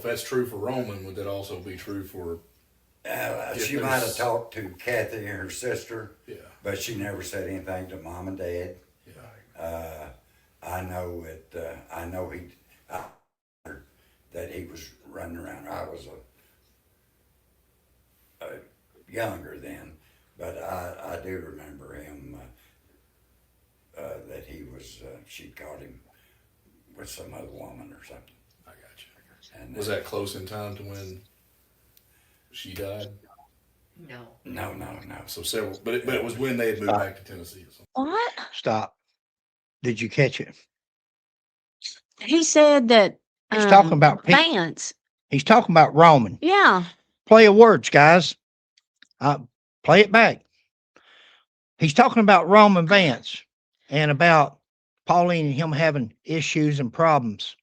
if that's true for Roman, would that also be true for? She might have talked to Kathy and her sister, Yeah. but she never said anything to Mom and Dad. Yeah. I know that he was running around. I was younger then, but I do remember him that he was. She caught him with some other woman or something. I got you. And Was that close in time to when she died? No. No. So several, but it was when they had moved back to Tennessee. Or something. What? Stop. Did you catch it? He said that He's talking about Vance. He's talking about Roman. Yeah. Play of words, guys. Play it back. He's talking about Roman Vance and about Pauline and him having issues and problems.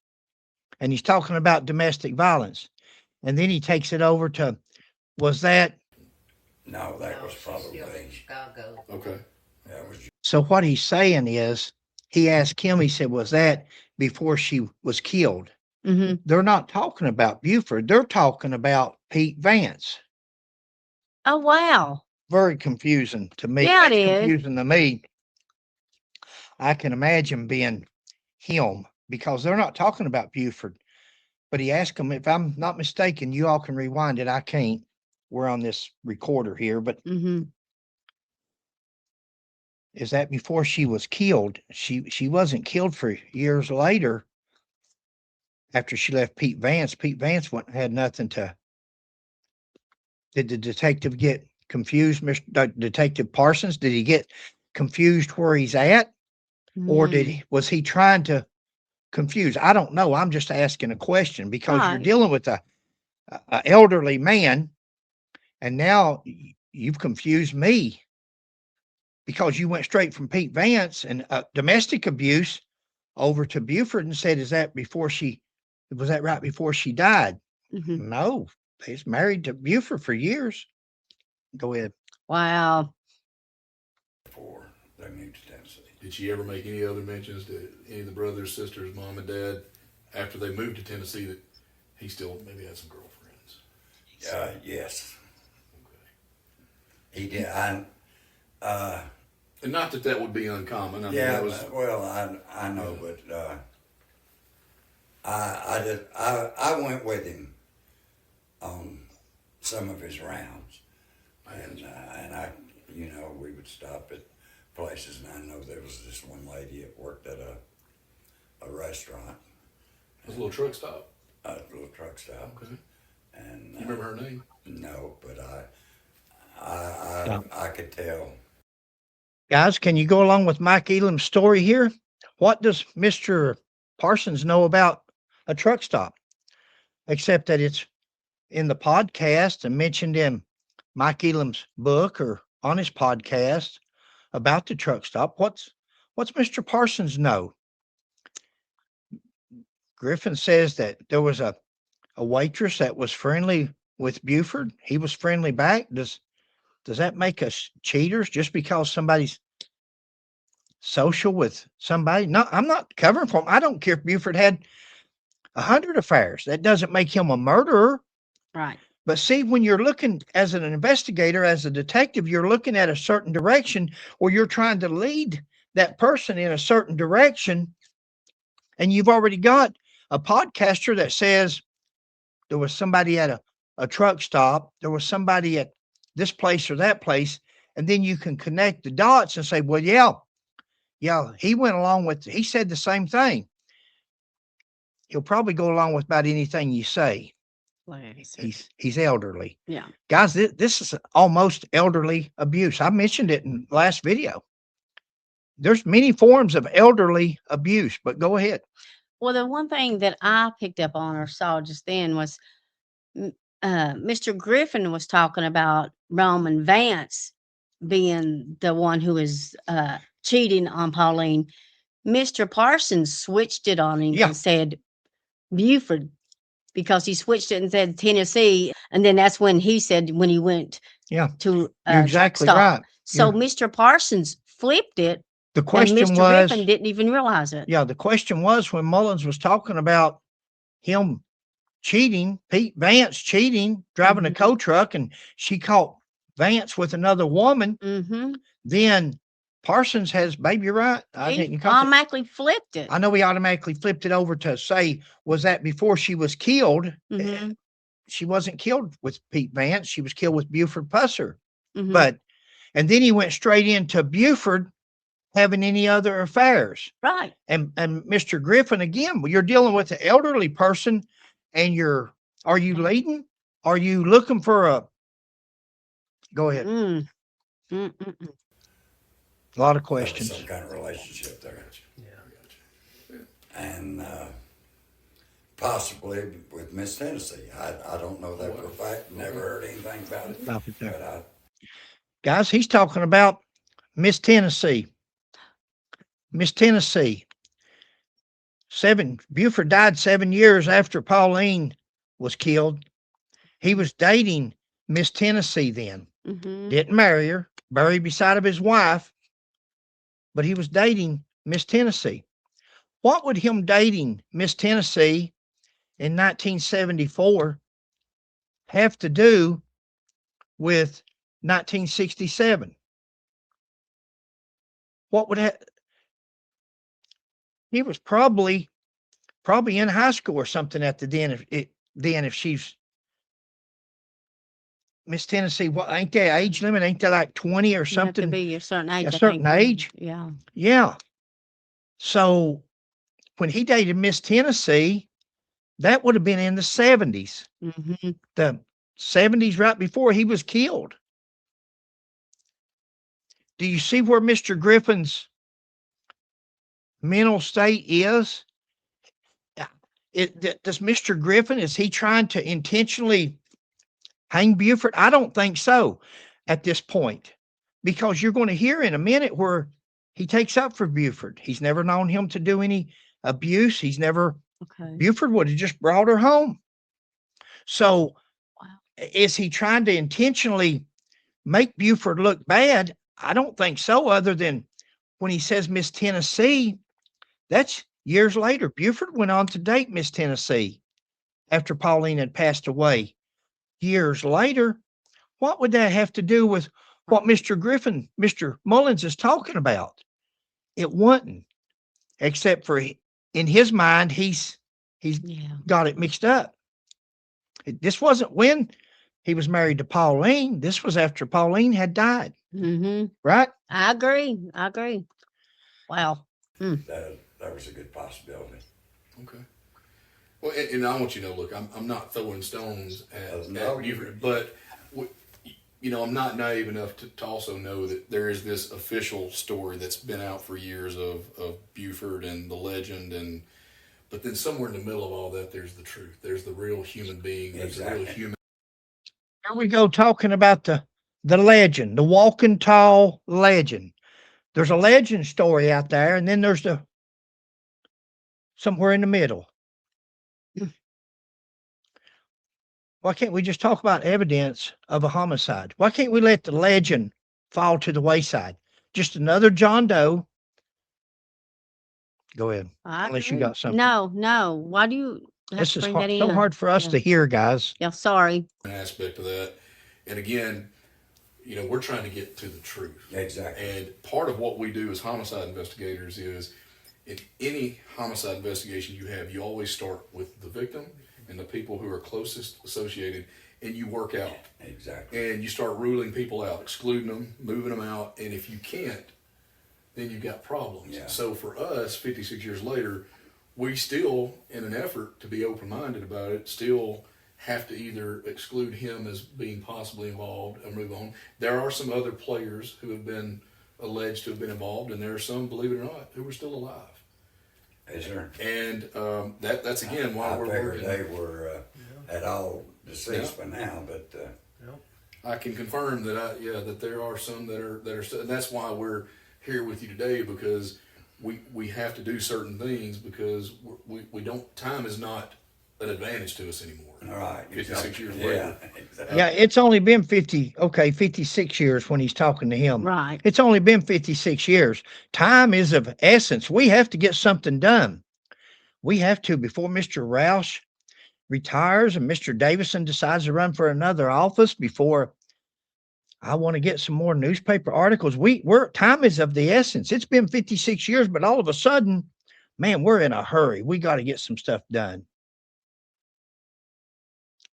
And he's talking about domestic violence. And then he takes it over to, was that? No, that was She's still in probably. Chicago. Okay. That was. So what he's saying is, he asked him, he said, was that before she was killed? Mm-hmm. They're not talking about Buford. They're talking about Pete Vance. Oh, wow. Very confusing to me. Yeah, it That's is. confusing to me. I can imagine being him because they're not talking about Buford. But he asked him, if I'm not mistaken, you all can rewind it. I can't. We're on this recorder here, but Mm-hmm. is that before she was killed? She wasn't killed for years later. After she left Pete Vance had nothing to. Did the detective get confused, Mr. Detective Parsons? Did he get confused where he's at? Or was he trying to confuse? I don't know. I'm just asking a question because you're Right. dealing with a elderly man, and now you've confused me because you went straight from Pete Vance and domestic abuse over to Buford and said, was that right before she died? Mm-hmm. No, they was married to Buford for years. Go ahead. Wow. Before they moved to Tennessee. Did she ever make any other mentions to any of the brothers, sisters, mom, and dad after they moved to Tennessee that he still maybe had some girlfriends? Yes, Okay. he did. And not that would be uncommon. I mean, Yeah, that was, well, I know, but I went with him on some of his rounds, and I, we would stop at places, and I know there was this one lady that worked at a restaurant. it was a little truck stop. A little truck stop. Okay. And You remember her name? no, but I could tell. Guys, can you go along with Mike Elam's story here? What does Mr. Parsons know about a truck stop? Except that it's in the podcast and mentioned in Mike Elam's book or on his podcast about the truck stop. What's Mr. Parsons know? Griffon says that there was a waitress that was friendly with Buford. He was friendly back. Does that make us cheaters just because somebody's social with somebody? No, I'm not covering for him. I don't care if Buford had 100 affairs. That doesn't make him a murderer. Right. But see, when you're looking as an investigator, as a detective, you're looking at a certain direction or you're trying to lead that person in a certain direction. And you've already got a podcaster that says there was somebody at a truck stop. There was somebody at this place or that place. And then you can connect the dots and say, well, yeah, he went along with, he said the same thing. He'll probably go along with about anything you say. He's elderly. Yeah. Guys, this is almost elderly abuse. I mentioned it in the last video. There's many forms of elderly abuse, but go ahead. Well, the one thing that I picked up on or saw just then was Mr. Griffin was talking about Roman Vance being the one who was cheating on Pauline. Mr. Parsons switched it on him and said Buford because he switched it and said Tennessee. And then that's when he said when he went to You're exactly stop. right. So Mr. Parsons flipped it. The question and Mr. was, Griffin didn't even realize it. yeah, the question was when Mullins was talking about him cheating, Pete Vance cheating, driving a Mhm. tow truck, and she caught Vance with another woman, Mm-hmm. then Parsons has, babe, you're right. I He didn't cut it. automatically flipped it. I know he automatically flipped it over to say, was that before she was killed? Mm-hmm. She wasn't killed with Pete Vance. She was killed with Buford Pusser. Mm-hmm. But, and then he went straight into Buford having any other affairs. Right. And Mr. Griffin, again, you're dealing with an elderly person and are you leading? Are you looking for go ahead. Mm. Mm-mm-mm. A lot of There was questions. some kind of relationship there. And possibly with Miss Tennessee. I don't know that for a fact. Never heard anything about it. Stop it there. But Guys, he's talking about Miss Tennessee. Miss Tennessee. Buford died 7 years after Pauline was killed. He was dating Miss Tennessee then. Mm-hmm. Didn't marry her, buried beside of his wife, but he was dating Miss Tennessee. What would him dating Miss Tennessee in 1974 have to do with 1967? What would he was probably in high school or something at the then if she's Miss Tennessee. What ain't that age limit? Ain't that like 20 or You have to something? be a certain age. A I certain think. age? Yeah. Yeah. So when he dated Miss Tennessee, that would have been in the 70s. Mm-hmm. The 70s, right before he was killed. Do you see where Mr. Griffin's mental state is? Does Mr. Griffin, is he trying to intentionally hang Buford? I don't think so at this point, because you're going to hear in a minute where he takes up for Buford. He's never known him to do any abuse. Okay. Buford would have just brought her home. So Wow. is he trying to intentionally make Buford look bad? I don't think so, other than when he says Miss Tennessee, that's years later. Buford went on to date Miss Tennessee after Pauline had passed away. Years later, what would that have to do with what Mr. Mullins is talking about? It wouldn't, except for in his mind, he's Yeah. got it mixed up. This wasn't when he was married to Pauline. This was after Pauline had died, Mm-hmm. right? I agree. Wow. that was a good possibility. Okay. Well, and I want you to know, look, I'm not throwing stones at No, Buford, but I'm not naive enough to also know that there is this official story that's been out for years of Buford and the legend, but then somewhere in the middle of all that, there's the truth. There's the real human being. There's the real Exactly. human. Here we go, talking about the legend, the walking tall legend. There's a legend story out there, and then there's somewhere in the middle. Why can't we just talk about evidence of a homicide? Why can't we let the legend fall to the wayside? Just another John Doe. Go ahead. I Unless you agree. got something. No. Why do you have This to is bring that in? so hard for us Yeah. to hear, guys. Yeah. Sorry. Aspect of that. And again, we're trying to get to the truth. Exactly. And part of what we do as homicide investigators is, in any homicide investigation you always start with the victim and the people who are closest associated, and you work out. Exactly. And you start ruling people out, excluding them, moving them out, and if you can't, then you've got problems. Yeah. So for us, 56 years later, we still, in an effort to be open-minded about it, still have to either exclude him as being possibly involved or move on. There are some other players who have been alleged to have been involved, and there are some, believe it or not, who are still alive. Is there? And that's again why I we're figured working. they were at all deceased by now, but I can confirm that that there are some that are still, and that's why we're here with you today, because we have to do certain things, because we don't, time is not an advantage to us anymore. all right. 56 years Yeah, later. exactly. Yeah, it's only been 56 years when he's talking to him. Right. It's only been 56 years. Time is of essence. We have to get something done. We have to, before Mr. Roush retires and Mr. Davison decides to run for another office before I want to get some more newspaper articles. We're time is of the essence. It's been 56 years, but all of a sudden, man, we're in a hurry. We got to get some stuff done.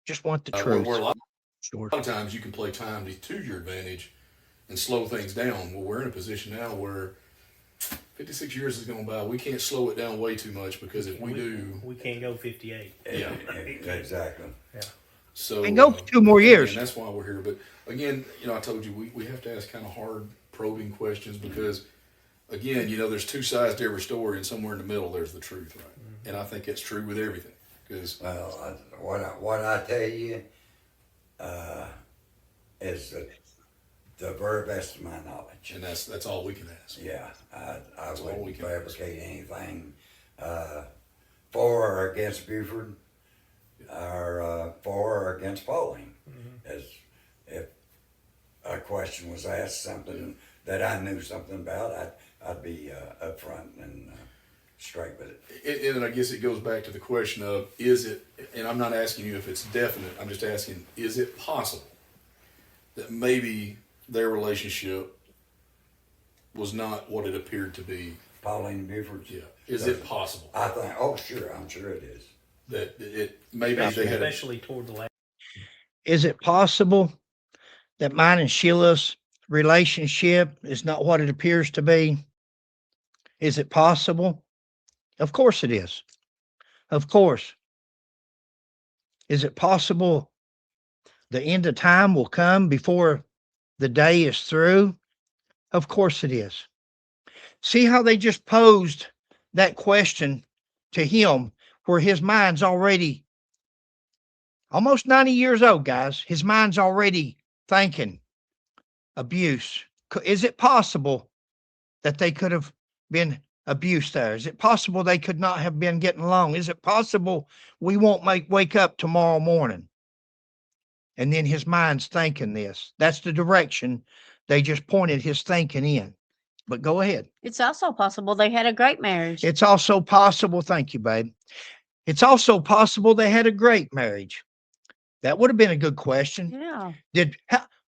Just want the truth. Where a lot Sure. of times you can play time to your advantage and slow things down. Well, we're in a position now where 56 years is going by. We can't slow it down way too much because if we do, we can't go 58. Yeah. Exactly. Yeah. so And go 2 more years. And that's why we're here. But again, I told you we have to ask kind of hard probing questions because, again, there's two sides to every story, and somewhere in the middle there's the truth, right? Mm-hmm. And I think it's true with everything. Because What I tell you is the very best of my knowledge. and that's all we can ask. Yeah, I That's all we wouldn't can fabricate anything for or against Buford or for or against Pauline. As if a question was asked, something that I knew something about, I'd be upfront and straight with it. And I guess it goes back to the question of, is it, and I'm not asking you if it's definite, I'm just asking, is it possible that maybe their relationship was not what it appeared to be? Pauline and Buford. Yeah. Is it possible I think. Oh, sure. I'm sure it is. that it maybe Especially, they had a, especially toward the last. Is it possible that mine and Sheila's relationship is not what it appears to be? Is it possible? Of course it is. Of course. Is it possible the end of time will come before the day is through? Of course it is. See how they just posed that question to him where his mind's already almost 90 years old, guys. His mind's already thinking abuse. Is it possible that they could have been abused there? Is it possible they could not have been getting along? Is it possible we won't wake up tomorrow morning? And then his mind's thinking this. That's the direction they just pointed his thinking in. But go ahead. It's also possible they had a great marriage. It's also possible. Thank you, babe. It's also possible they had a great marriage. That would have been a good question. Yeah.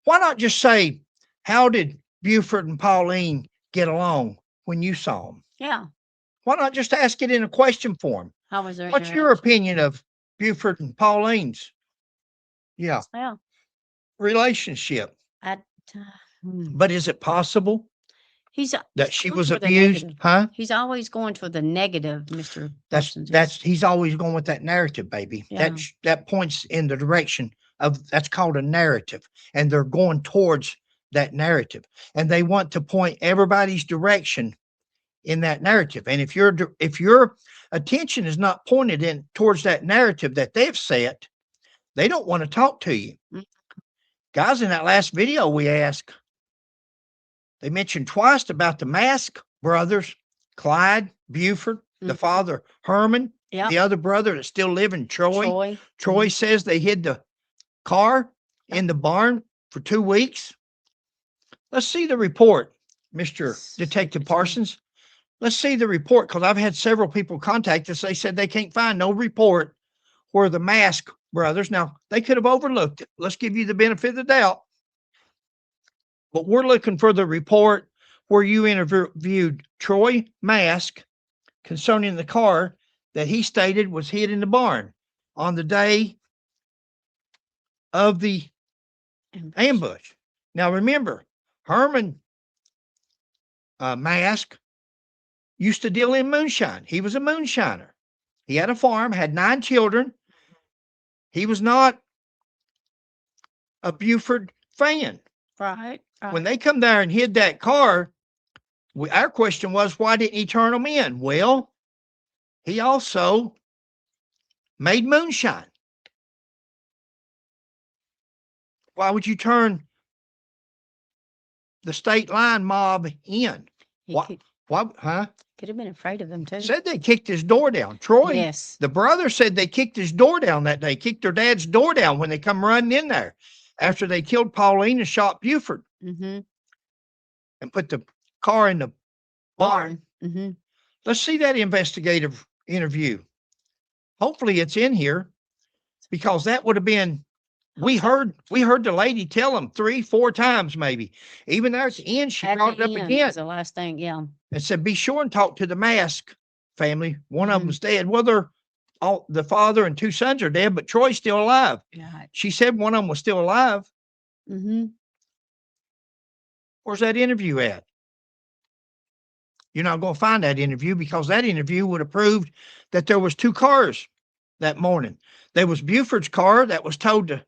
Why not just say, how did Buford and Pauline get along when you saw them? Yeah. Why not just ask it in a question form? How was their What's your interaction? opinion of Buford and Pauline's Yeah. relationship? But is it possible He's that she going was for the abused? negative. Huh? He's always going for the negative, Mr. Parsons is. He's always going with that narrative, baby. Yeah. That points in the direction of, that's called a narrative, and they're going towards that narrative, and they want to point everybody's direction in that narrative. And if your attention is not pointed in towards that narrative that they've set, they don't want to talk to you. Mm. Guys, in that last video we asked, they mentioned twice about the Mask brothers, Clyde, Buford, the Mhm. father, Herman, Yep. the other brother that's still living, Troy. Troy. Says they hid the car in the barn for 2 weeks. Let's see the report, Mr. Detective Parsons. Let's see the report, because I've had several people contact us. They said they can't find no report where the Mask brothers, now they could have overlooked it. Let's give you the benefit of the doubt. But we're looking for the report where you interviewed Troy Mask concerning the car that he stated was hid in the barn on the day of the ambush. Now remember, Herman Mask used to deal in moonshine. He was a moonshiner. He had a farm, had 9 children. He was not a Buford fan. Right. When they come there and hid that car, our question was, why didn't he turn them in? Well, he also made moonshine. Why would you turn the state line mob in? He Why? Huh? could have been afraid of them too. Said they kicked his door down. Troy, Yes. the brother, said they kicked his door down that day, kicked their dad's door down when they come running in there after they killed Pauline and shot Buford Mm-hmm. and put the car in the barn. Mm-hmm. Let's see that investigative interview. Hopefully it's in here. because that would have been, we heard the lady tell him 3-4 times, maybe. Even there at the end, she At brought the it up end again was the last thing, yeah. and said, be sure and talk to the Mask family. One of Mhm. them's dead. Well, they're all, the father and 2 sons are dead, but Troy's still alive. Right. She said one of them was still alive. Mm-hmm. Where's that interview at? You're not going to find that interview, because that interview would have proved that there was 2 cars that morning. There was Buford's car that was towed to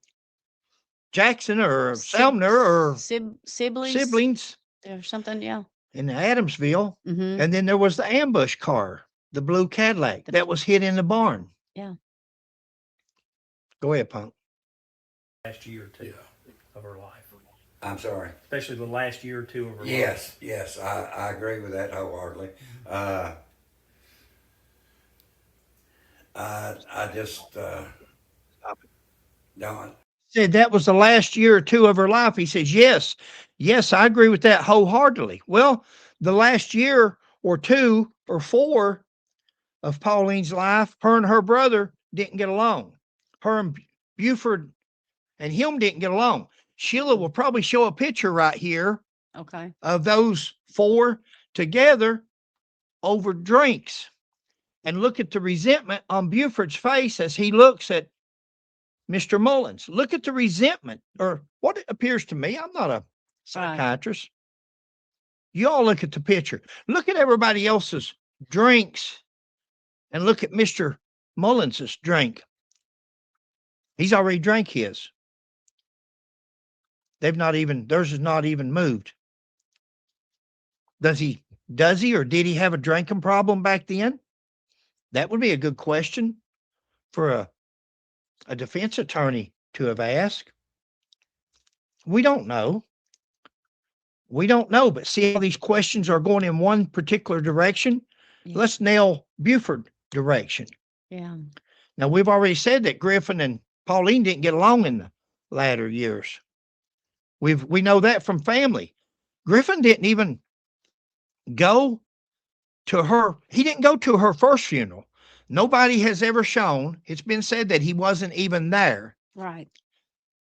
Jackson or Sumner or Siblings siblings or something, yeah. in Adamsville. Mm-hmm. And then there was the ambush car, the blue Cadillac that was hid in the barn. Yeah. Go ahead, Punk. Last year or two Yeah. of her life, I'm sorry. especially the last year or two of her life. Yes, I agree with that wholeheartedly. I just don't. Said that was the last year or 2 of her life. He says, yes, I agree with that wholeheartedly. Well, the last year or 2 or 4 of Pauline's life, her and her brother didn't get along. Her and Buford and him didn't get along. Sheila will probably show a picture right here Okay. of those 4 together over drinks. And look at the resentment on Buford's face as he looks at Mr. Mullins. Look at the resentment, or what it appears to me. I'm not a psychiatrist. You all look at the picture. Look at everybody else's drinks and look at Mr. Mullins's drink. He's already drank his. Theirs is not even moved. Does he or did he have a drinking problem back then? That would be a good question for a defense attorney to have asked. We don't know. But see how these questions are going in one particular direction? Yeah. Let's nail Buford direction. Yeah. Now, we've already said that Griffon and Pauline didn't get along in the latter years. We know that from family. Griffon didn't even go to her. He didn't go to her first funeral. Nobody has ever shown. It's been said that he wasn't even there. Right.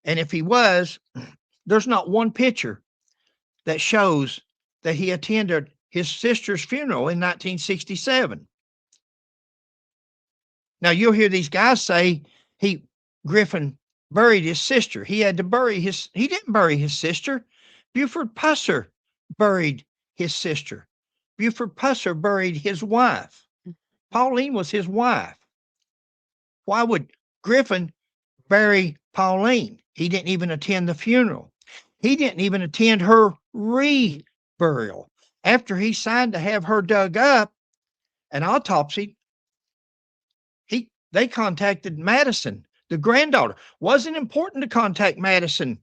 And if he was, there's not one picture that shows that he attended his sister's funeral in 1967. Now, you'll hear these guys say Griffon buried his sister. He didn't bury his sister. Buford Pusser buried his sister. Buford Pusser buried his wife. Pauline was his wife. Why would Griffon bury Pauline? He didn't even attend the funeral. He didn't even attend her reburial. After he signed to have her dug up and autopsied, they contacted Madison, the granddaughter. Wasn't important to contact Madison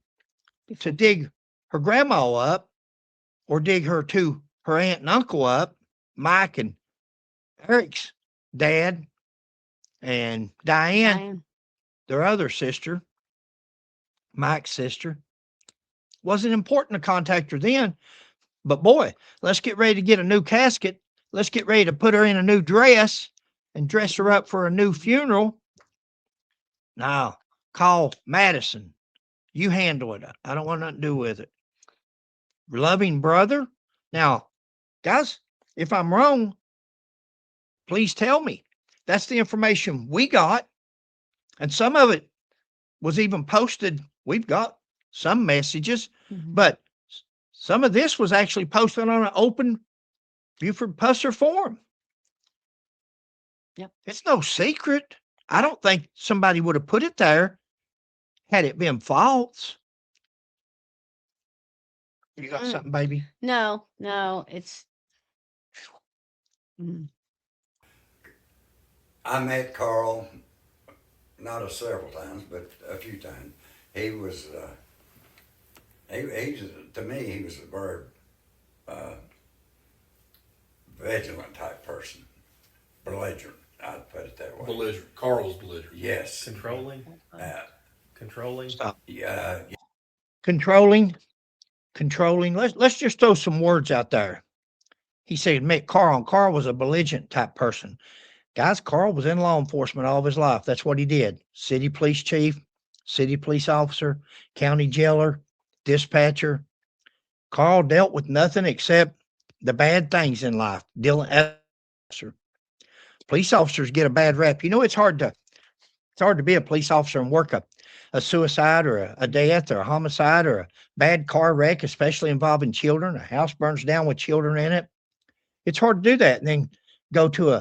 to dig her grandma up or dig her aunt and uncle up, Mike and Eric's dad and Diane, their other sister, Mike's sister. Wasn't important to contact her then, but boy, let's get ready to get a new casket. Let's get ready to put her in a new dress and dress her up for a new funeral. Now, call Madison. You handle it. I don't want nothing to do with it. Loving brother. Now, guys, if I'm wrong, please tell me. That's the information we got. And some of it was even posted. We've got some messages, but some of this was actually posted on an open Buford Pusser forum. Yep. It's no secret. I don't think somebody would have put it there had it been false. You got something, baby? No, it's. I met Carl, not several times, but a few times. He was, to me, he was a very vigilant type person. Belligerent, I'd put it that way. Belligerent. Carl's belligerent. Yes. Controlling. Stop. Yeah. Controlling. Let's just throw some words out there. He said met Carl, and Carl was a belligerent type person. Guys, Carl was in law enforcement all of his life. That's what he did. City police chief, city police officer, county jailer, dispatcher. Carl dealt with nothing except the bad things in life. Police officers get a bad rap. You know, it's hard to be a police officer and work a suicide or a death or a homicide or a bad car wreck, especially involving children. A house burns down with children in it. It's hard to do that and then go to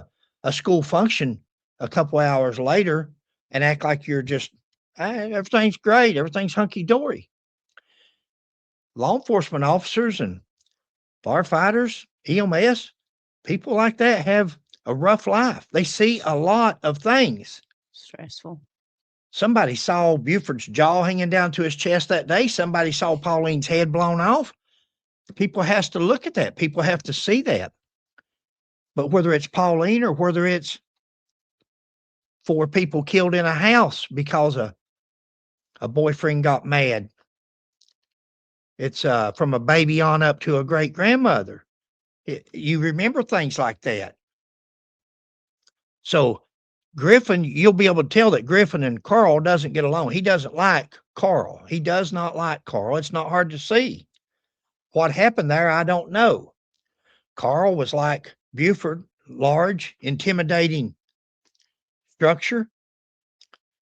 a school function a couple hours later and act like you're just, everything's great, everything's hunky-dory. Law enforcement officers and firefighters, EMS, people like that have a rough life. They see a lot of things. Stressful. Somebody saw Buford's jaw hanging down to his chest that day. Somebody saw Pauline's head blown off. People has to look at that. People have to see that. But whether it's Pauline or whether it's 4 people killed in a house because a boyfriend got mad, it's from a baby on up to a great grandmother. You remember things like that. So Griffon, you'll be able to tell that Griffon and Carl doesn't get along. He doesn't like Carl. He does not like Carl. It's not hard to see. What happened there, I don't know. Carl was like Buford, large, intimidating structure.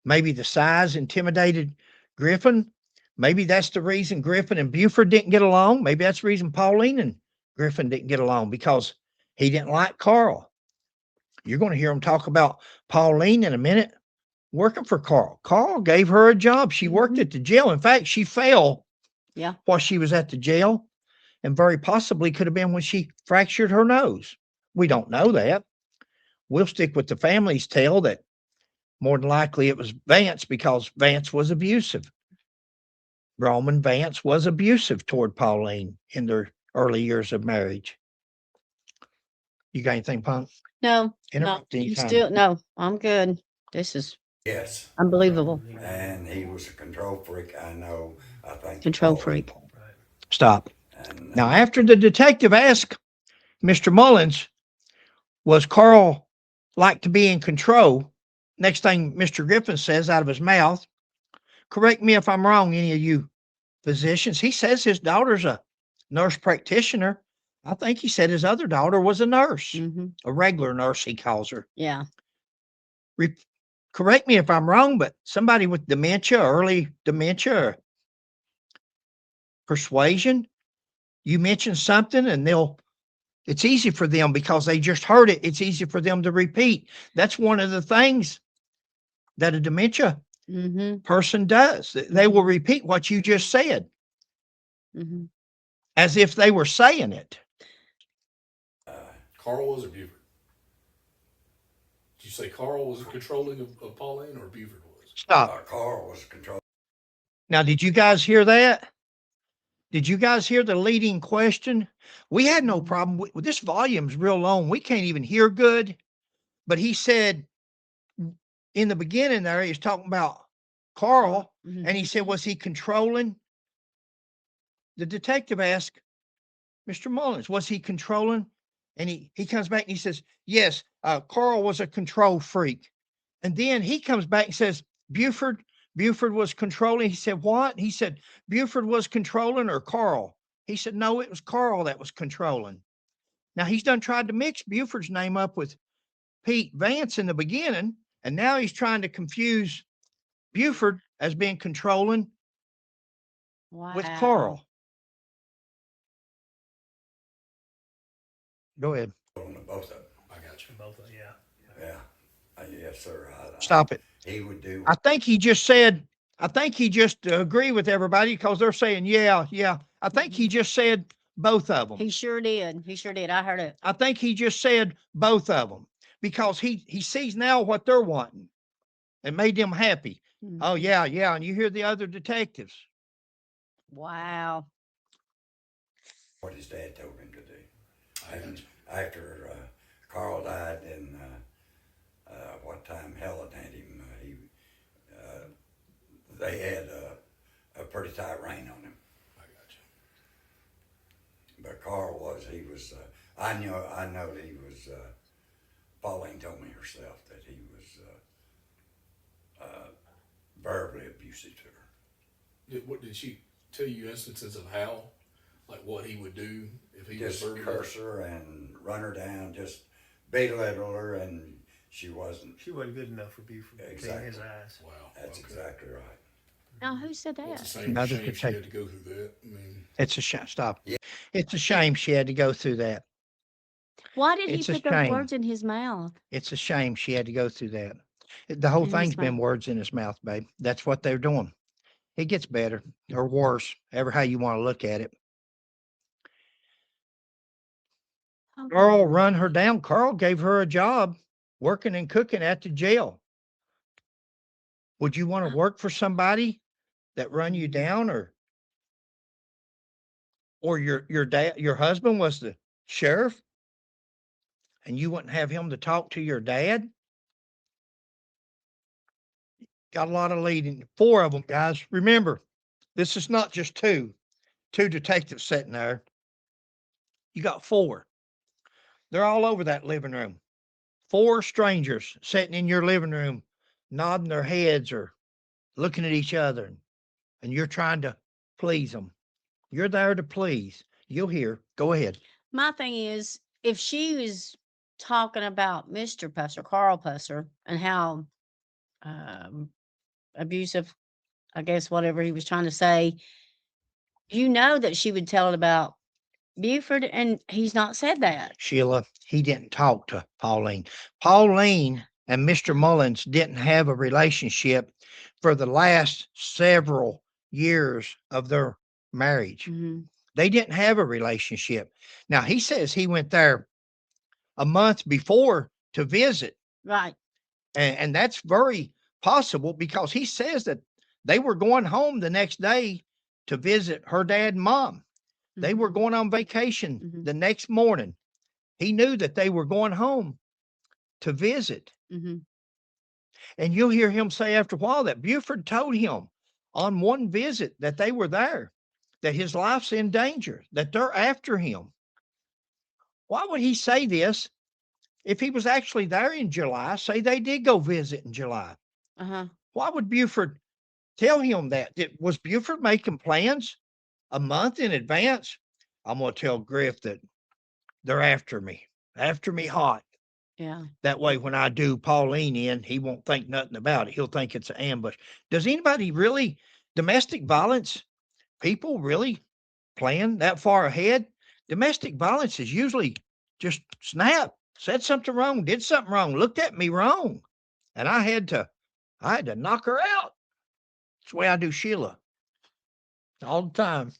Maybe the size intimidated Griffon. Maybe that's the reason Griffon and Buford didn't get along. Maybe that's the reason Pauline and Griffon didn't get along, because he didn't like Carl. You're going to hear him talk about Pauline in a minute working for Carl. Carl gave her a job. She worked at the jail. In fact, she fell while she was at the jail, and very possibly could have been when she fractured her nose. We don't know that. We'll stick with the family's tale that more than likely it was Vance, because Vance was abusive. Roman Vance was abusive toward Pauline in their early years of marriage. You got anything, Punk? No, Interrupt you anytime. still, no, I'm good. This is Yes. unbelievable. And he was a control freak. I know. I think. Control freak. Stop. And, Now, after the detective asked Mr. Mullins, was Carl like to be in control? Next thing Mr. Griffin says out of his mouth, correct me if I'm wrong, any of you physicians, he says his daughter's a nurse practitioner. I think he said his other daughter was a nurse, a regular nurse, he calls her. Yeah. Correct me if I'm wrong, but somebody with dementia, early dementia, or persuasion, you mention something and it's easy for them because they just heard it. It's easy for them to repeat. That's one of the things that a dementia person does. They will repeat what you just said as if they were saying it. Carl was or Buford? Did you say Carl was controlling of Pauline, or Buford was? Stop. Carl was control. Now, did you guys hear that? Did you guys hear the leading question? We had no problem with this. Volume's real long. We can't even hear good. But he said in the beginning there, he was talking about Carl, and he said, was he controlling? The detective asked Mr. Mullins, was he controlling? And he comes back and he says, yes, Carl was a control freak. And then he comes back and says, Buford was controlling. He said, what? He said, Buford was controlling, or Carl? He said, no, it was Carl that was controlling. Now, he's done tried to mix Buford's name up with Pete Vance in the beginning, and now he's trying to confuse Buford as being controlling with Carl. Go ahead. Both of them. I got you. Both, yeah. Yeah. Yes, sir. Stop it. He would do. I think he just agree with everybody because they're saying, yeah. I think he just said both of them. He sure did. I heard it. I think he just said both of them because he sees now what they're wanting and made them happy. Oh, yeah. And you hear the other detectives. Wow. What his dad told him to do. And after Carl died, and what time Helen had him, they had a pretty tight rein on him. I got you. But Carl was, I know that he was Pauline told me herself that he was verbally abusive to her. Did she tell you instances of how, like what he would do if he Just was verbally? curse her and run her down, just belittle her, and she wasn't. She wasn't good enough for Buford in Exactly. his eyes. Wow, That's okay. exactly right. Now, who said Well, it's a that? shame, Another shame she protect- had to go through that. I mean, It's a shame. Stop. Yeah. It's a shame she had to go through that. Why did he It's a put those shame. words in his mouth? It's a shame she had to go through that. The whole In his thing's been mouth. words in his mouth, babe. That's what they're doing. It gets better or worse, ever how you want to look at it. Oh, Carl run her down. Carl gave her a job working and cooking at the jail. Would you want to work for somebody that run you down, or your dad, your husband was the sheriff, and you wouldn't have him to talk to your dad? Got a lot of leading. 4 of them, guys. Remember, this is not just two detectives sitting there. You got 4. They're all over that living room. 4 strangers sitting in your living room, nodding their heads or looking at each other, and you're trying to please them. You're there to please. You'll hear. Go ahead. My thing is, if she was talking about Mr. Pusser, Carl Pusser, and how abusive, I guess, whatever he was trying to say, you know that she would tell it about Buford, and he's not said that. Sheila, he didn't talk to Pauline. Pauline and Mr. Mullins didn't have a relationship for the last several years of their marriage. Mhm. They didn't have a relationship. Now, he says he went there a month before to visit, Right. and that's very possible because he says that they were going home the next day to visit her dad and mom. They were Mhm. going on vacation Mhm. the next morning. He knew that they were going home to visit. Mhm. And you'll hear him say after a while that Buford told him on one visit that they were there, that his life's in danger, that they're after him. Why would he say this if he was actually there in July? Say they did go visit in July. Uh-huh. Why would Buford tell him that? Was Buford making plans a month in advance? I'm going to tell Griff that they're after me hot. Yeah. That way, when I do Pauline in, he won't think nothing about it. He'll think it's an ambush. Does anybody really, domestic violence, people really plan that far ahead? Domestic violence is usually just snap, said something wrong, did something wrong, looked at me wrong. And I had to knock her out. That's the way I do Sheila. All the time.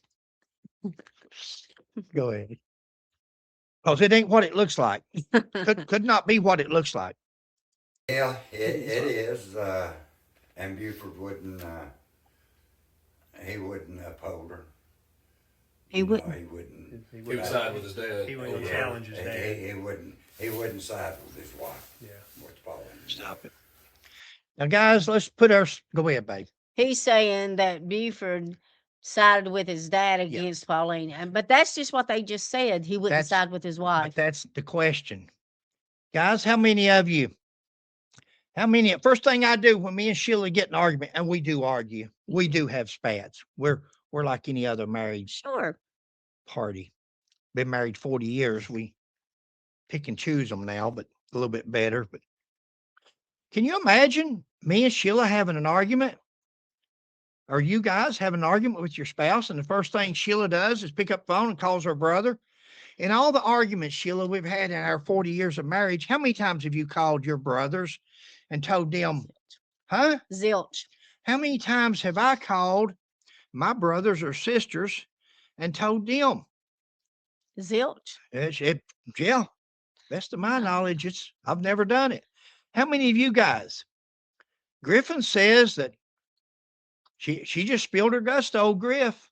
Go ahead. Because it ain't what it looks like. Could not be what it looks like. Yeah, it is. And Buford wouldn't. He wouldn't uphold her. He You know, wouldn't. he wouldn't. He he would wouldn't- side with his dad. He wouldn't over her. challenge his dad. He wouldn't. He wouldn't side with his wife. Yeah. With Pauline. Stop it. Now, guys, let's put our. Go ahead, babe. He's saying that Buford sided with his dad against Pauline, but that's just what they just said. He wouldn't That's- side with his But wife. that's the question. Guys, how many of you? First thing I do when me and Sheila get in an argument, and we do argue, we do have spats. We're like any other married Sure. party. Been married 40 years. We pick and choose them now, but a little bit better. But can you imagine me and Sheila having an argument? Or you guys have an argument with your spouse, and the first thing Sheila does is pick up the phone and calls her brother? In all the arguments, Sheila, we've had in our 40 years of marriage, how many times have you called your brothers and told them, huh? Zilch. How many times have I called my brothers or sisters and told them? Zilch. Yeah, best of my Yeah. knowledge, I've never done it. How many of you guys? Griffon says that she just spilled her guts to old Griff.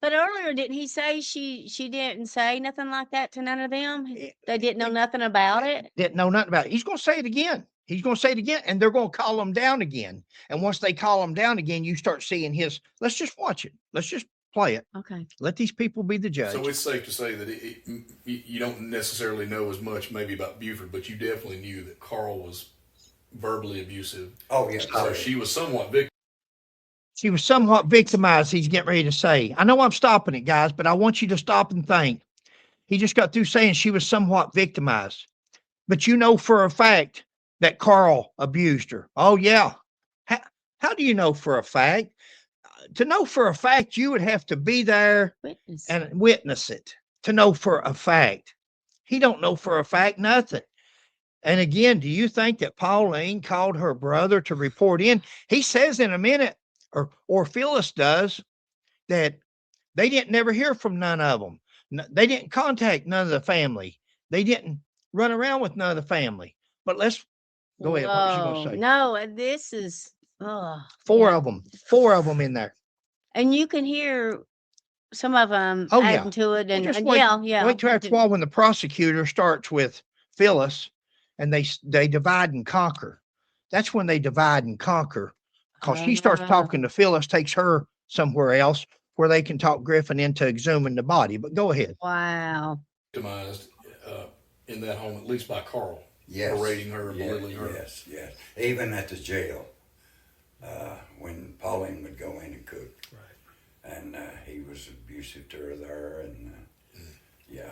But earlier, didn't he say she didn't say nothing like that to none of them? They didn't know nothing about it. Didn't know nothing about it. He's going to say it again. And they're going to call him down again. And once they call him down again, you start seeing his. Let's just watch it. Let's just play it. Okay. Let these people be the judge. So it's safe to say that you don't necessarily know as much maybe about Buford, but you definitely knew that Carl was verbally abusive. Oh, yeah. So she was somewhat victim. She was somewhat victimized, he's getting ready to say. I know I'm stopping it, guys, but I want you to stop and think. He just got through saying she was somewhat victimized. But you know for a fact that Carl abused her. Oh, yeah. How do you know for a fact? To know for a fact, you would have to be there Witness. and witness it to know for a fact. He don't know for a fact nothing. And again, do you think that Pauline called her brother to report in? He says in a minute, or Phyllis does, that they didn't never hear from none of them. They didn't contact none of the family. They didn't run around with none of the family. But let's go ahead. What was you going to say? No, this is Four of them in there. and you can hear some of them Oh, yeah. adding to it, and, Just and wait, yeah. wait till after a while when the prosecutor starts with Phyllis, and they divide and conquer. That's when they divide and conquer, because she starts talking to Phyllis, takes her somewhere else where they can talk Griffon into exhuming the body. But go ahead. Wow. Victimized in that home, at least by Carl. Yes. Berating her and belittling her. Yes, yes. Even at the jail, when Pauline would go in and cook. Right. And he was abusive to her there, and yeah,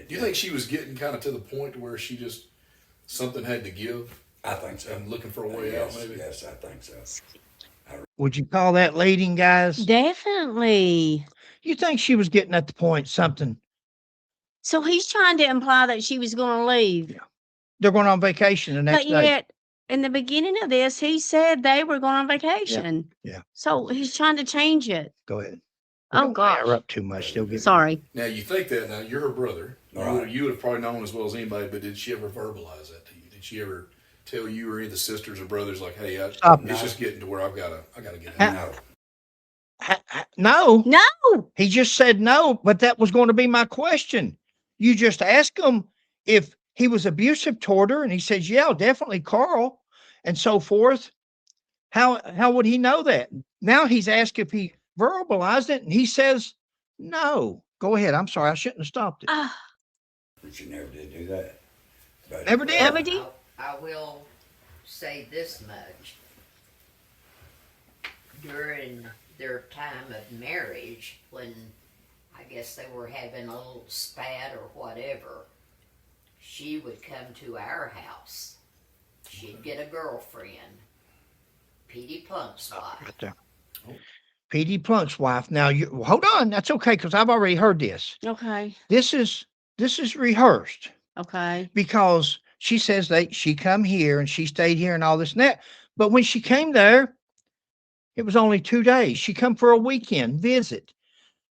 Do you think she was getting kind of to the point where she just, something had to give? I think so. And looking for a way yes, out, maybe? Yes, I think so. Would you call that leading, guys? Definitely. You think she was getting at the point something? So he's trying to imply that she was going to leave. Yeah. They're going on vacation the next But day. yet, in the beginning of this, he said they were going on vacation. Yeah. So he's trying to change it. Go ahead. Oh, Don't gosh. fire up too much. They'll get Sorry. Now, you think that, now you're her brother. Right. You would have probably known as well as anybody, but did she ever verbalize that to you? Did she ever tell you or any of the sisters or brothers, like, hey, it's just getting to where I gotta get out? No. No. No. He just said no, but that was going to be my question. You just ask him if he was abusive toward her, and he says, yeah, definitely Carl, and so forth. How would he know that? Now he's asked if he verbalized it, and he says no. Go ahead. I'm sorry. I shouldn't have stopped it. But you never did do that. But, Never did. Never did. I will say this much. During their time of marriage, when I guess they were having a little spat or whatever, she would come to our house. She'd get a girlfriend, Petey Plunk's wife. Right there. P.D. Plunk's wife. Now, you hold on. That's okay, because I've already heard this. Okay. This is rehearsed, Okay. because she says she come here and she stayed here and all this and that. But when she came there, it was only 2 days. She come for a weekend visit.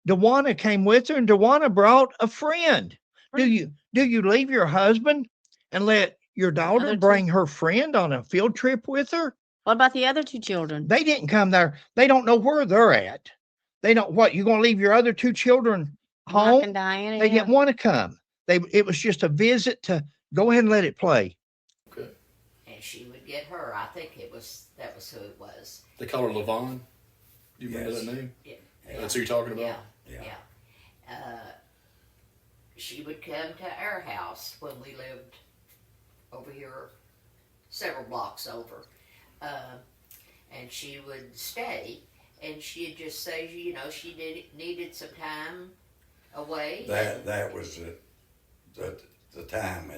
Dewana came with her, and Dewana brought a friend. Do you leave your husband and let your daughter Other two- bring her friend on a field trip with her? What about the other two children? They didn't come there. They don't know where they're at. They don't. What, you going to leave your other two children Mark home? and Diana. They yeah. didn't want to come. It was just a visit to go ahead and let it play. Okay. And she would get her. I think that was who it was. They call her Levon. Do you remember Yes. that name? Yeah. That's who you're talking about? Yeah. She would come to our house when we lived over here, several blocks over, and she would stay, and she'd just say, she needed some time away. that was the time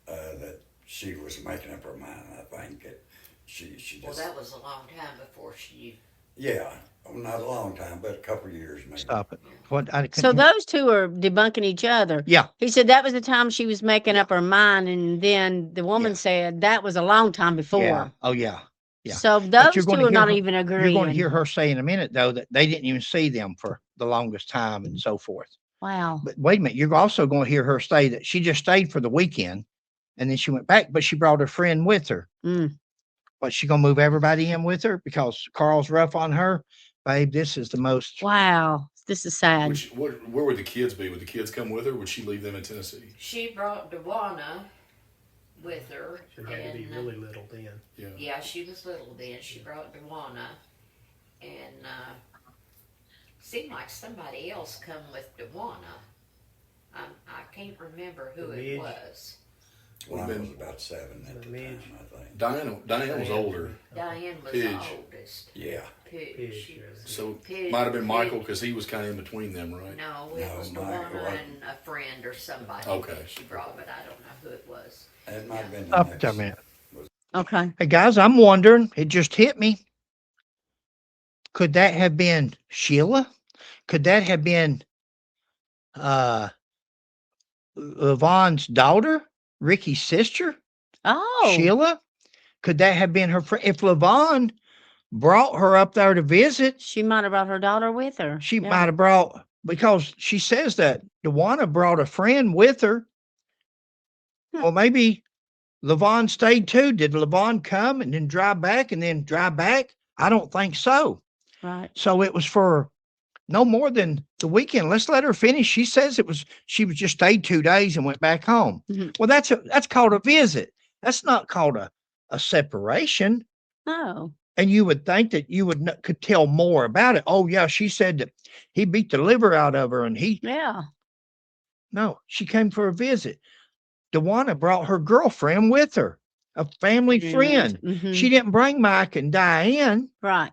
that she was making up her mind. I think she just. Well, that was a long time before she. Yeah, not a long time, but a couple of years maybe. Stop it. What? So those two are debunking each other. Yeah. He said that was the time she was making up her mind, and then the woman Yeah. said that was a long time before. Yeah. Oh yeah. Yeah. So But those you're two gonna are hear not her- even agreeing. You're going to hear her say in a minute, though, that they didn't even see them for the longest time and so forth. Wow. But wait a minute, you're also going to hear her say that she just stayed for the weekend, and then she went back, but she brought her friend with her. Mm. But she going to move everybody in with her because Carl's rough on her? Babe, this is the most. Wow. This is sad. Where would the kids be? Would the kids come with her? Or would she leave them in Tennessee? She brought Dewana with her. She had to be really little then. Yeah. Yeah, she was little then. She brought Dewana, and Seemed like somebody else come with Dewana. I can't remember who it Midge. was. One Been- was about 7 at the Midge. time, I think. Diane was older, Diane was Pidge. the oldest. Yeah. Pidge. Pidge, She was so Pidge- might have been Michael Pidge. because he was kind of in between them, right? No, it No, was Michael Dewana wasn't. and a friend or somebody Okay. that she brought, but I don't know who it was. It might have been the Stop next. there a minute. Okay. Hey guys, I'm wondering, it just hit me. Could that have been Sheila? Could that have been Levon's daughter, Ricky's sister, Oh, Sheila? Could that have been her friend? If Levon brought her up there to visit, she might have brought her daughter with her. she Yeah. might have brought, because she says that Dewana brought a friend with her. Hmm. Well, maybe Levon stayed too. Did Levon come and then drive back and then drive back? I don't think so. Right. So it was for no more than the weekend. Let's let her finish. She says she was just stayed 2 days and went back home. Mhm. Well, that's called a visit. That's not called a separation. Oh, And you would think that you could tell more about it. Oh yeah, she said that he beat the liver out of her, and yeah. no, she came for a visit. Dewana brought her girlfriend with her, a family friend. Mhm. She didn't bring Mike and Diane. Right.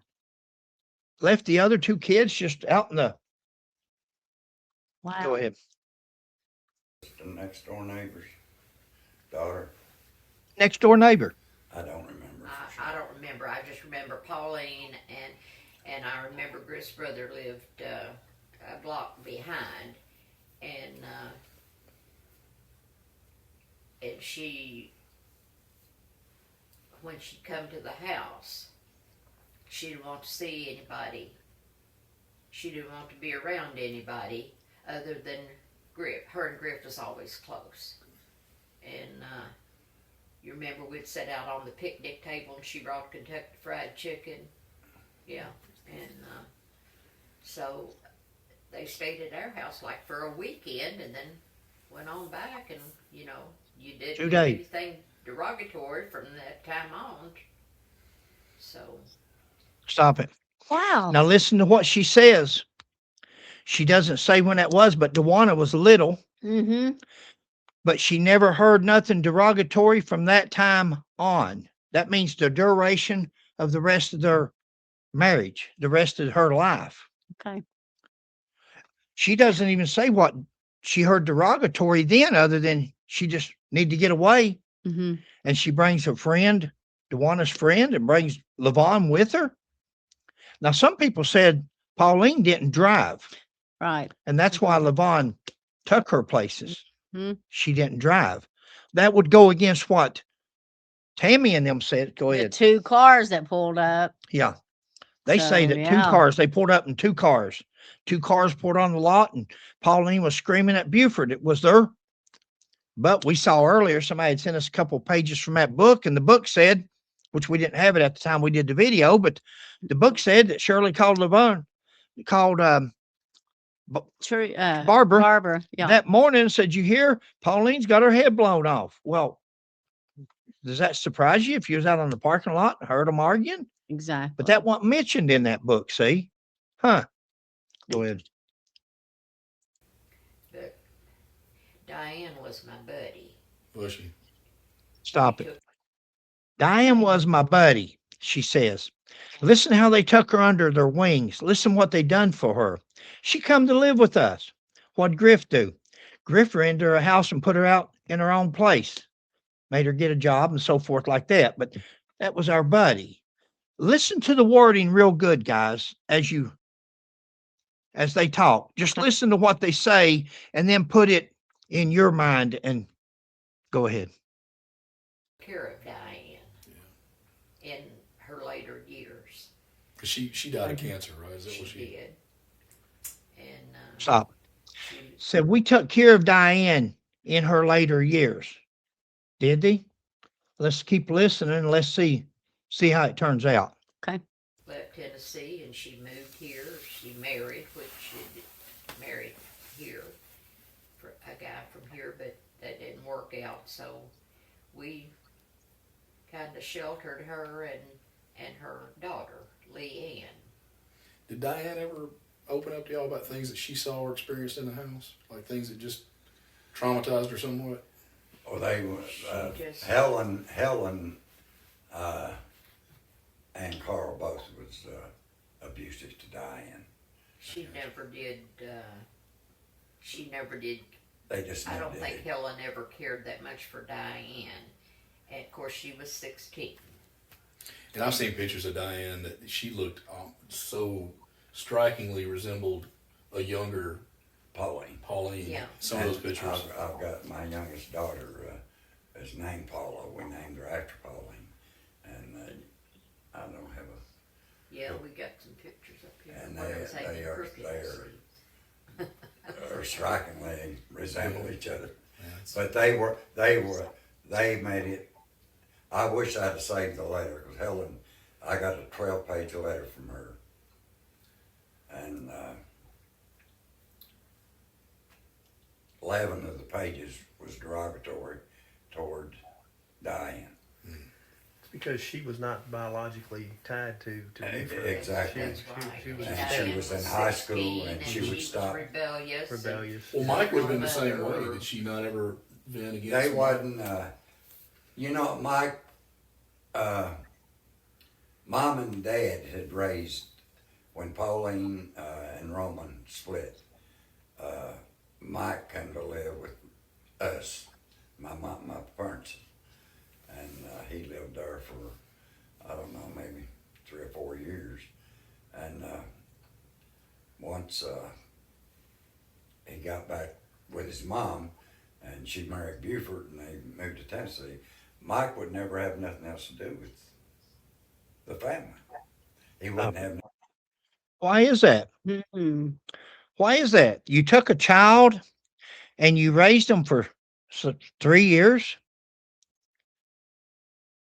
Left the other 2 kids just out in the. Wow. Go ahead. The next door neighbor's daughter. Next door neighbor. I don't remember. for sure. I don't remember. I just remember Pauline and I remember Griff's brother lived a block behind, and she, when she'd come to the house, she didn't want to see anybody. She didn't want to be around anybody other than Griff. Her and Griff was always close, and you remember we'd sit out on the picnic table and she brought Kentucky Fried Chicken. Yeah. And so they stayed at our house like for a weekend and then went on back, and you didn't 2 do days. anything derogatory from that time on. So Stop it. Wow. Now listen to what she says. She doesn't say when that was, but Dewana was little, Mm-hmm. but she never heard nothing derogatory from that time on. That means the duration of the rest of their marriage, the rest of her life. Okay. She doesn't even say what she heard derogatory then, other than she just need to get away. Mm-hmm. And she brings her friend, Dewana's friend, and brings Levon with her. Now, some people said Pauline didn't drive, Right. and that's why Levon took her places. Mhm. She didn't drive. That would go against what Tammy and them said. Go The ahead. 2 cars that pulled up. Yeah. They say So, that yeah. 2 cars, they pulled up in 2 cars. 2 cars pulled on the lot, and Pauline was screaming at Buford. It was there. But we saw earlier, somebody had sent us a couple pages from that book, and the book said, which we didn't have it at the time we did the video, but the book said that Shirley called True. Barbara Barbara. Yeah. that morning and said, "You hear, Pauline's got her head blown off." Well, does that surprise you if you was out on the parking lot and heard them arguing? Exactly. But that wasn't mentioned in that book, see? Huh. Go ahead. but Diane was my buddy. Was she? Stop We it. took- Diane was my buddy, she says. Listen how they took her under their wings. Listen what they done for her. She come to live with us. What'd Griff do? Griff rented her a house and put her out in her own place. Made her get a job and so forth like that. But that was our buddy. Listen to the wording real good, guys, as they talk. Just listen to what they say and then put it in your mind and go ahead. care of Diane in her later years. Because she died of cancer, right? Is that what She she? did. And Stop. she, Said we took care of Diane in her later years. Did they? Let's keep listening and let's see how it turns out. left Tennessee and she moved here. She married, which she married here for a guy from here, but that didn't work out. So we kind of sheltered her and her daughter, Leanne. Did Diane ever open up to y'all about things that she saw or experienced in the house? Like things that just traumatized her somewhat? Or they were, just- Helen, and Carl both was abusive to Diane. She never did, she never did, They just I never don't did think it. Helen ever cared that much for Diane. And of course, she was 16. And I've seen pictures of Diane that she looked so strikingly resembled a younger Pauline. Pauline. Yeah. Some of those And pictures. I've got my youngest daughter is named Paula. We named her after Pauline. And I don't have a, Yeah, we got some pictures up here. and What I was hanging they are crooked. or strikingly resemble each other. Yeah, it's- But they made it. I wish I'd have saved the letter because Helen, I got a 12-page letter from her. And 11 of the pages was derogatory toward Diane. It's because she was not biologically tied to Buford. Exactly. That's She- right. she was And just she was in high school 16, and she would was stop. rebellious. rebellious. Well, Mike would have been the same way. Did she not ever vent against They him? wasn't, Mike, Mom and Dad had raised, when Pauline and Roman split, Mike came to live with us, my parents. And he lived there for, I don't know, maybe 3 or 4 years. And once he got back with his mom, and she married Buford, and they moved to Tennessee, Mike would never have nothing else to do with the family. He wouldn't have. Why is that? Mm-mm. Why is that? You took a child and you raised him for 3 years,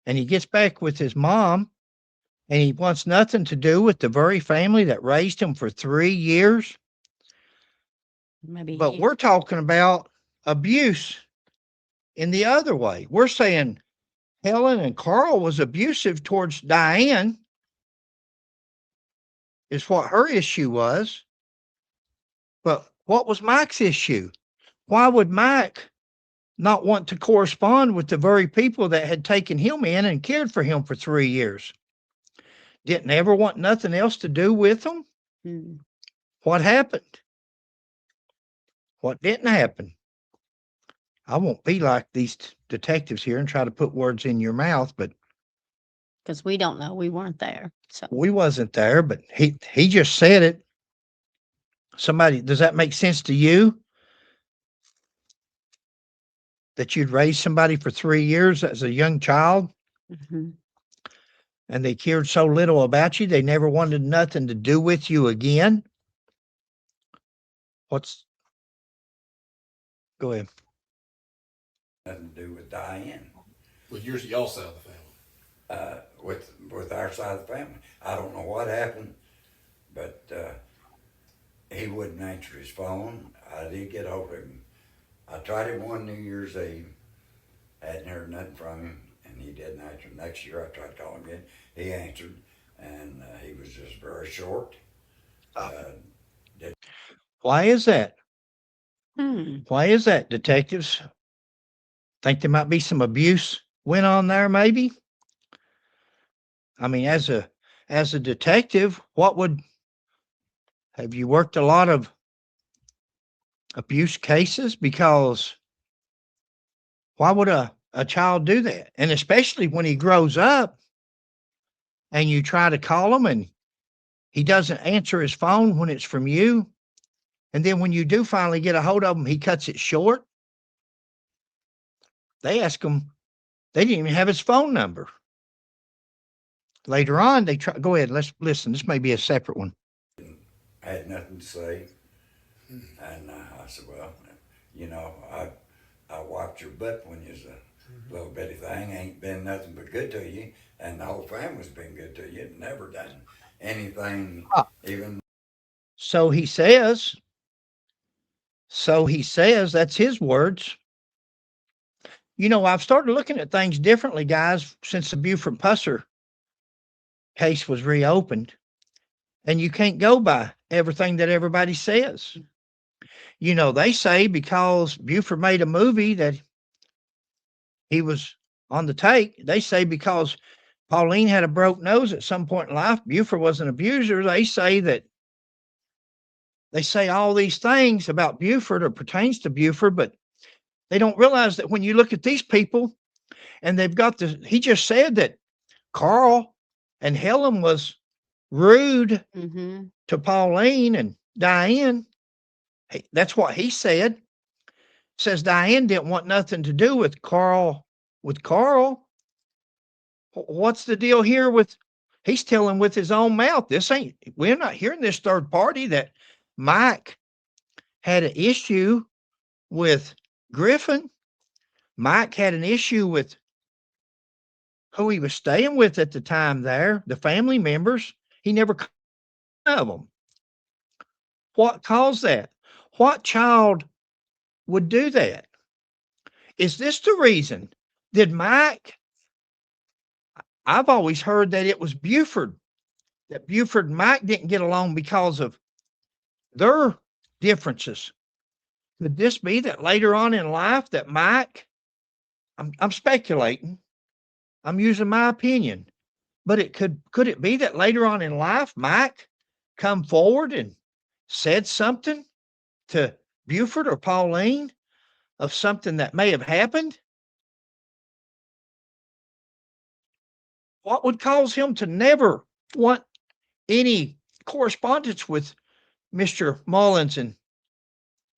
and he gets back with his mom, and he wants nothing to do with the very family that raised him for 3 years. Maybe But we're talking about abuse in the other way. We're saying Helen and Carl was abusive towards Diane, is what her issue was. But what was Mike's issue? Why would Mike not want to correspond with the very people that had taken him in and cared for him for 3 years? Didn't ever want nothing else to do with them? Mm. What happened? What didn't happen? I won't be like these detectives here and try to put words in your mouth, but Because we don't know. We weren't there. So we wasn't there, but he just said it. Somebody, does that make sense to you? That you'd raised somebody for 3 years as a young child mhm. and they cared so little about you, they never wanted nothing to do with you again? Go ahead. Nothing to do with Diane, With y'all side of the family. with our side of the family. I don't know what happened, but he wouldn't answer his phone. I did get hold of him. I tried him one New Year's Eve, hadn't heard nothing from him, and he didn't answer. Next year I tried to call him again. He answered, and he was just very short. Why is that? Hmm. Why is that, detectives? Think there might be some abuse went on there, maybe? I mean, as a detective, have you worked a lot of abuse cases? Because why would a child do that? And especially when he grows up and you try to call him and he doesn't answer his phone when it's from you. And then when you do finally get a hold of him, he cuts it short. They ask him, they didn't even have his phone number. Later on, they try, go ahead, let's listen. This may be a separate one. Had nothing to say, and I said, well, I wiped your butt when you was a little bitty thing. Ain't been nothing but good to you, and the whole family's been good to you. Never done anything, even. So he says, that's his words. I've started looking at things differently, guys, since the Buford Pusser case was reopened. And you can't go by everything that everybody says. You know, they say because Buford made a movie that he was on the take, they say because Pauline had a broke nose at some point in life, Buford was an abuser. They say all these things about Buford or pertains to Buford, but they don't realize that when you look at these people and they've got this, he just said that Carl and Helen was rude Mm-hmm. to Pauline and Diane. That's what he said. Says Diane didn't want nothing to do with Carl. What's the deal here with, he's telling with his own mouth. We're not hearing this third party that Mike had an issue with Griffon. Mike had an issue with who he was staying with at the time there, the family members. He never called none of them. What caused that? What child would do that? Is this the reason? Did Mike? I've always heard that it was Buford, that Buford and Mike didn't get along because of their differences. Could this be that later on in life that Mike, I'm speculating, I'm using my opinion, but could it be that later on in life Mike come forward and said something to Buford or Pauline of something that may have happened? What would cause him to never want any correspondence with Mr. Mullins and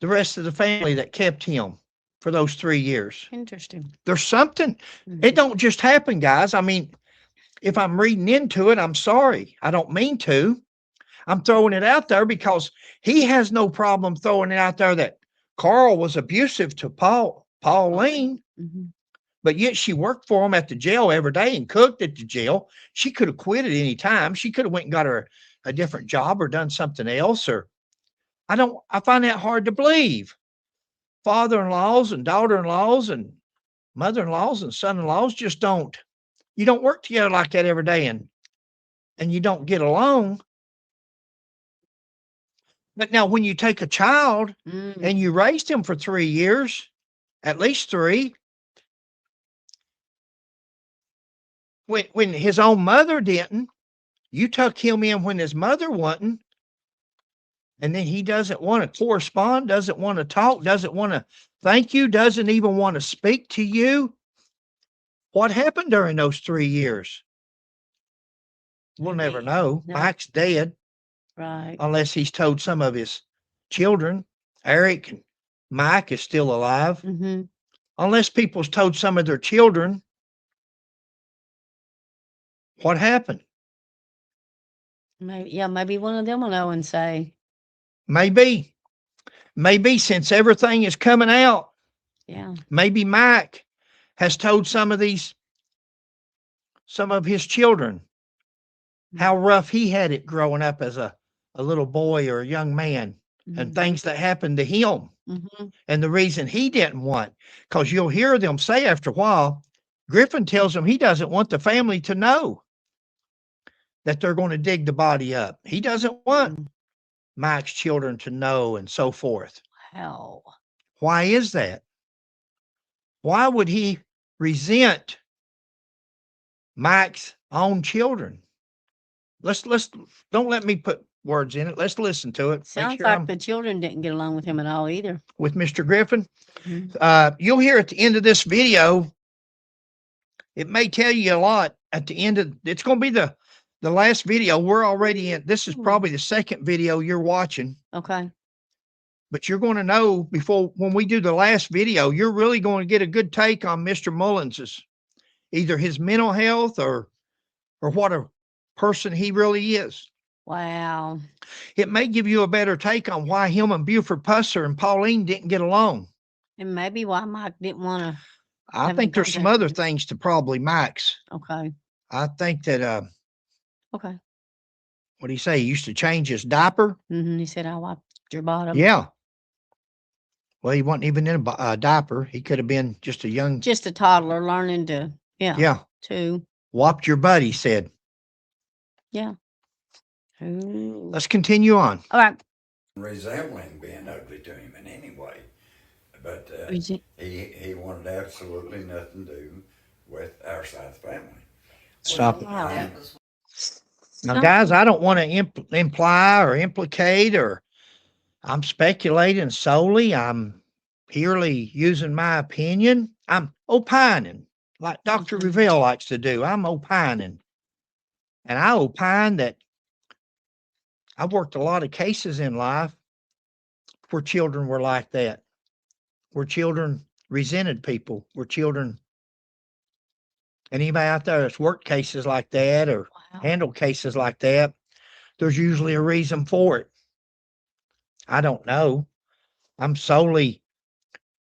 the rest of the family that kept him for those 3 years? Interesting. There's something. Mhm. It don't just happen, guys. I mean, if I'm reading into it, I'm sorry. I don't mean to. I'm throwing it out there because he has no problem throwing it out there that Carl was abusive to Pauline, Mhm. but yet she worked for him at the jail every day and cooked at the jail. She could have quit at any time. She could have went and got her a different job or done something else. Or I find that hard to believe. Father-in-laws and daughter-in-laws and mother-in-laws and son-in-laws just you don't work together like that every day and you don't get along. But now when you take a child Mm. and you raised him for 3 years, at least 3, when his own mother didn't, you took him in when his mother wasn't, and then he doesn't want to correspond, doesn't want to talk, doesn't want to thank you, doesn't even want to speak to you. What happened during those 3 years? We'll never know. No. Mike's dead Right. unless he's told some of his children. Eric and Mike is still alive. Mm-hmm. Unless people's told some of their children what happened. Maybe one of them will know and say, Maybe since everything is coming out, yeah. maybe Mike has told some of his children how rough he had it growing up as a little boy or a young man, and things that happened to him. Mm-hmm. And the reason he didn't want, because you'll hear them say after a while, Griffon tells them he doesn't want the family to know that they're going to dig the body up. He doesn't want Mike's children to know, and so forth. How? Why is that? Why would he resent Mike's own children? Let's don't let me put words in it. Let's listen to it. Sounds like the children didn't get along with him at all either. With Mr. Griffon. Mhm. You'll hear at the end of this video, it may tell you a lot at the end of, it's going to be the last video. We're already in, this is probably the second video you're watching, Okay. but you're going to know when we do the last video, you're really going to get a good take on Mr. Mullins's, either his mental health or what a person he really is. Wow. It may give you a better take on why him and Buford Pusser and Pauline didn't get along. And maybe why Mike didn't want to. I think there's some other things to probably Mike's. Okay. I think that, Okay. what do you say? He used to change his diaper. Mm-hmm. He said, I wiped your bottom. Yeah. Well, he wasn't even in a diaper. He could have been just a toddler learning to, yeah. to. Whopped your butt, he said. Yeah. Ooh. Let's continue on. All right. Resembling being ugly to him in any way. But he wanted absolutely nothing to do with our side of the family. Stop it. Wow. That was Now, guys, I don't want to imply or implicate, or I'm speculating solely. I'm purely using my opinion. I'm opining, like Dr. Mhm. Revelle likes to do. I'm opining. And I opine that I've worked a lot of cases in life where children were like that, where children resented people, where children, and anybody out there that's worked cases like that or Wow. handled cases like that, there's usually a reason for it. I don't know. I'm solely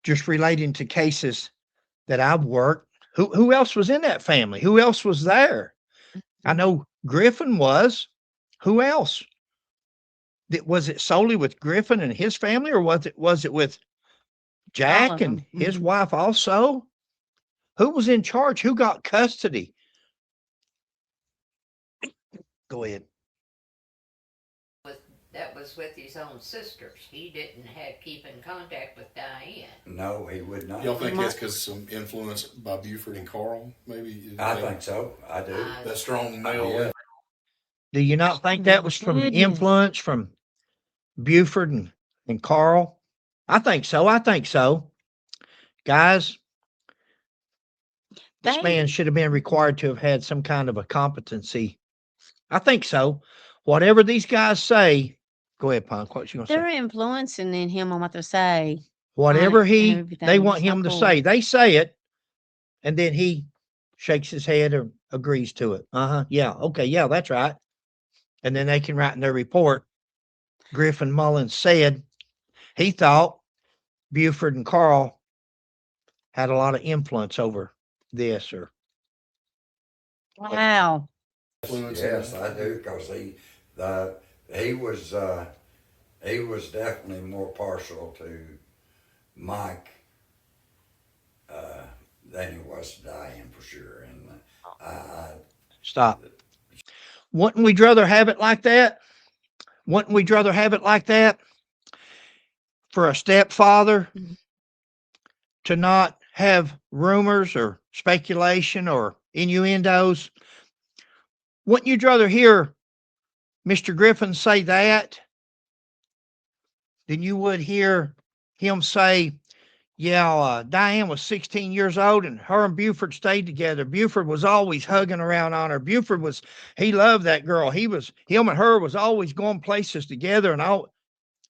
just relating to cases that I've worked. Who else was in that family? Who else was there? I know Griffon was. Who else? Was it solely with Griffon and his family, or was it with Jack of and them. his Mhm. wife also? Who was in charge? Who got custody? Go ahead. that was with his own sisters. He didn't keep in contact with Diane. No, he would not. Y'all think that's because some influence by Buford and Carl? Maybe I think so. I do. that strong male. Yeah. Do you not think that was from Goodness. influence from Buford and Carl? I think so. I think so. Guys, this They- man should have been required to have had some kind of a competency. I think so. Whatever these guys say, go ahead, Punk. What you gonna They're say? influencing in him on what they say. Whatever they everything. want It's not him to cool. say, they say it, and then he shakes his head or agrees to it. Yeah. Okay. Yeah, that's right. And then they can write in their report. Griffon Mullins said he thought Buford and Carl had a lot of influence over this, or Wow. Yes, I do, because he was definitely more partial to Mike than he was to Diane for sure. And stop. Wouldn't we rather have it like that? Wouldn't we rather have it like that for a stepfather Mhm. to not have rumors or speculation or innuendos? Wouldn't you rather hear Mr. Griffin say that than you would hear him say, yeah, Diane was 16 years old and her and Buford stayed together. Buford was always hugging around on her. He loved that girl. Him and her was always going places together and all.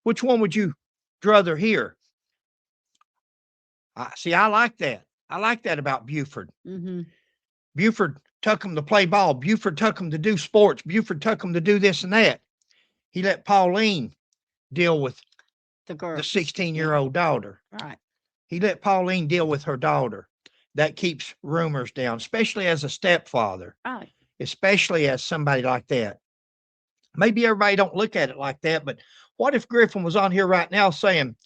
Which one would you rather hear? I like that. I like that about Buford. Mm-hmm. Buford took him to play ball. Buford took him to do sports. Buford took him to do this and that. He let Pauline deal with The girl. the 16-year-old daughter. Right. He let Pauline deal with her daughter. That keeps rumors down, especially as a stepfather, Right. especially as somebody like that. Maybe everybody don't look at it like that, but what if Griffin was on here right now saying,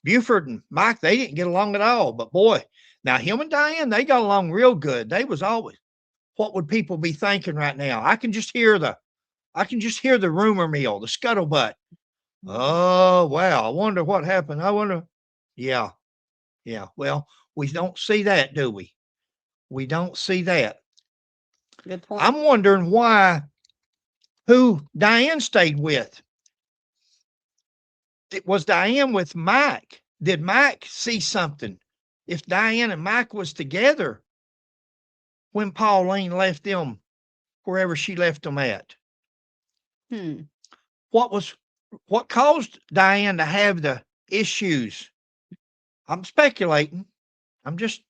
Buford and Mike, they didn't get along at all, but boy, now him and Diane, they got along real good. They was always, what would people be thinking right now? I can just hear the rumor mill, the scuttlebutt. Oh, wow. I wonder what happened. Yeah. Well, we don't see that, do we? We don't see that. Good point. I'm wondering who Diane stayed with. Was Diane with Mike? Did Mike see something? If Diane and Mike was together when Pauline left them wherever she left them at, what caused Diane to have the issues? I'm speculating. I'm just,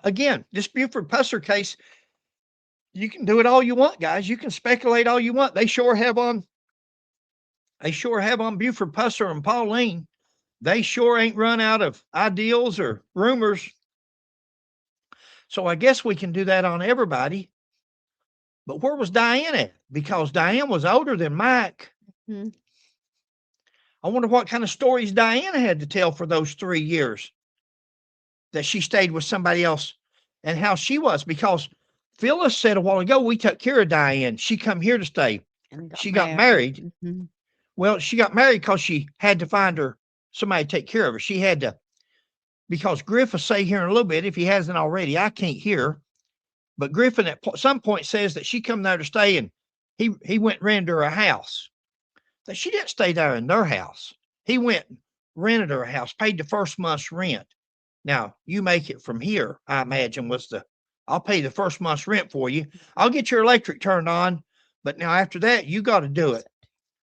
again, this Buford Pusser case, you can do it all you want, guys. You can speculate all you want. They sure have on Buford Pusser and Pauline. They sure ain't run out of ideals or rumors. So I guess we can do that on everybody. But where was Diane at? Because Diane was older than Mike. Mm-hmm. I wonder what kind of stories Diana had to tell for those 3 years that she stayed with somebody else and how she was. Because Phyllis said a while ago, we took care of Diane. She come here to stay. And She got married. Mhm. Well, she got married because she had to find her somebody to take care of her. She had to, because Griff will say here in a little bit, if he hasn't already, I can't hear, but Griffin at some point says that she come there to stay, and he went and rented her a house. That she didn't stay there in their house. He went and rented her a house, paid the first month's rent. Now you make it from here, I imagine I'll pay the first month's rent for you. I'll get your electric turned on, but now after that, you got to do it.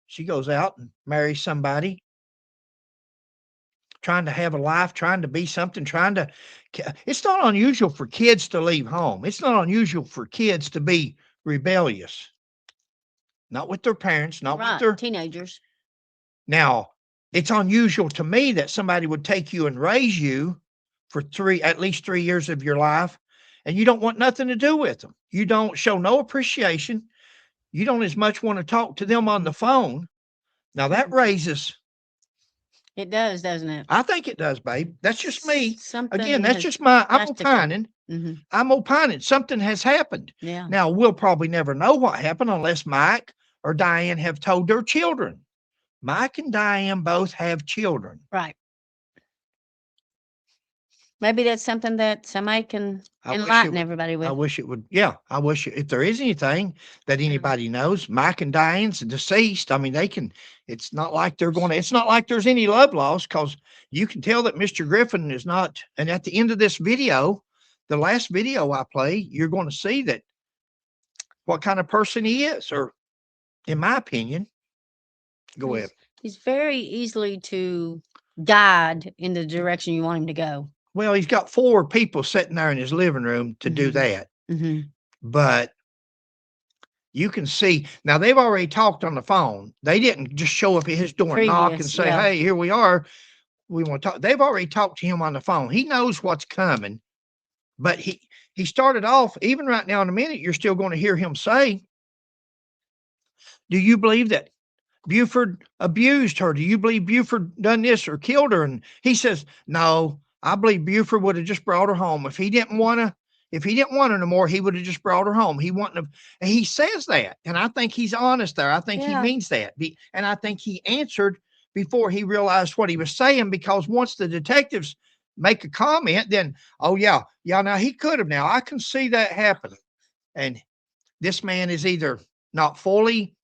She goes out and marries somebody, trying to have a life, trying to be something, it's not unusual for kids to leave home. It's not unusual for kids to be rebellious. Not with their parents, not with Right, their, teenagers. now, it's unusual to me that somebody would take you and raise you for at least 3 years of your life, and you don't want nothing to do with them. You don't show no appreciation. You don't as much want to talk to them on the phone. Now that raises, It does, doesn't it? I think it does, babe. That's just me. Something Again, that's has just I'm got to come. opining. Hmm. I'm opining. Something has happened. Yeah. Now, we'll probably never know what happened unless Mike or Diane have told their children. Mike and Diane both have children. Right. Maybe that's something that somebody can I wish it enlighten would- everybody with. I wish it would. Yeah, I wish if there is anything that anybody knows, Mike and Diane's deceased. I mean, it's not like it's not like there's any love lost, because you can tell that Mr. Griffin is not. And at the end of this video, the last video I play, you're going to see that what kind of person he is, or in my opinion. Go ahead. He's very easily to guide in the direction you want him to go. Well, he's got 4 people sitting there in his living room to do Mhm. that. Mm-hmm. But you can see now they've already talked on the phone. They didn't just show up at his door and knock and Previous, say, yeah. "Hey, here we are. We want to talk." They've already talked to him on the phone. He knows what's coming. But he started off, even right now in a minute, you're still going to hear him say, "Do you believe that Buford abused her? Do you believe Buford done this or killed her?" And he says, "No, I believe Buford would have just brought her home. If he didn't want her no more, he would have just brought her home. He wouldn't have." And he says that. And I think he's honest there. I think he Yeah. means that. And I think he answered before he realized what he was saying, because once the detectives make a comment, then, oh yeah, now he could have. Now I can see that happening. And this man is either not fully,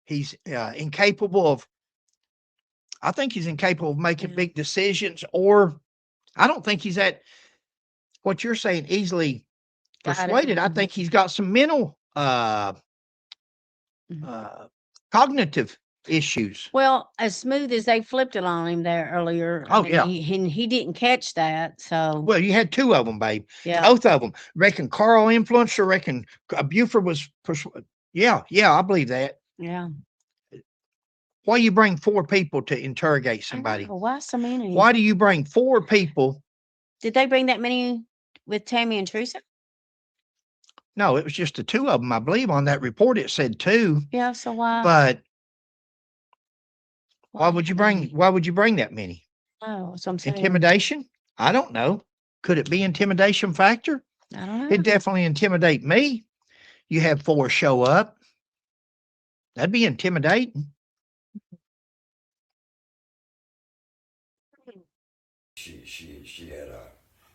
he's incapable of, I think he's incapable of making Yeah. big decisions, or I don't think he's at what you're saying, easily Got it. persuaded. I Mhm. think he's got some mental, cognitive issues. Well, as smooth as they flipped it on him there earlier, Oh, yeah. he didn't catch that. So Well, you had 2 of them, babe. yeah, Both of them. Reckon Carl influenced her. Reckon Buford was. Yeah, I believe that. yeah. Why you bring 4 people to interrogate I somebody? know, why so many? Why do you bring 4 people? Did they bring that many with Tammy and Teresa? No, it was just the 2 of them, I believe. On that report, it said 2. Yeah. So why? But why would you so bring? many? Why would you bring that many? Oh, so I'm saying Intimidation? I don't know. Could it be intimidation factor? I don't know. It definitely intimidate me. You have 4 show up. That'd be intimidating. She had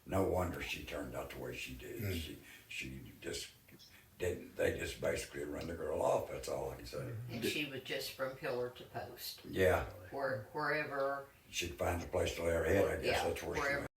no wonder she turned out the way she did. She just didn't. They just basically run the girl off. That's all I can say. And she was just from pillar to post. Yeah, Wherever she'd find a place to lay her head. I guess Yeah, that's where she wherever went.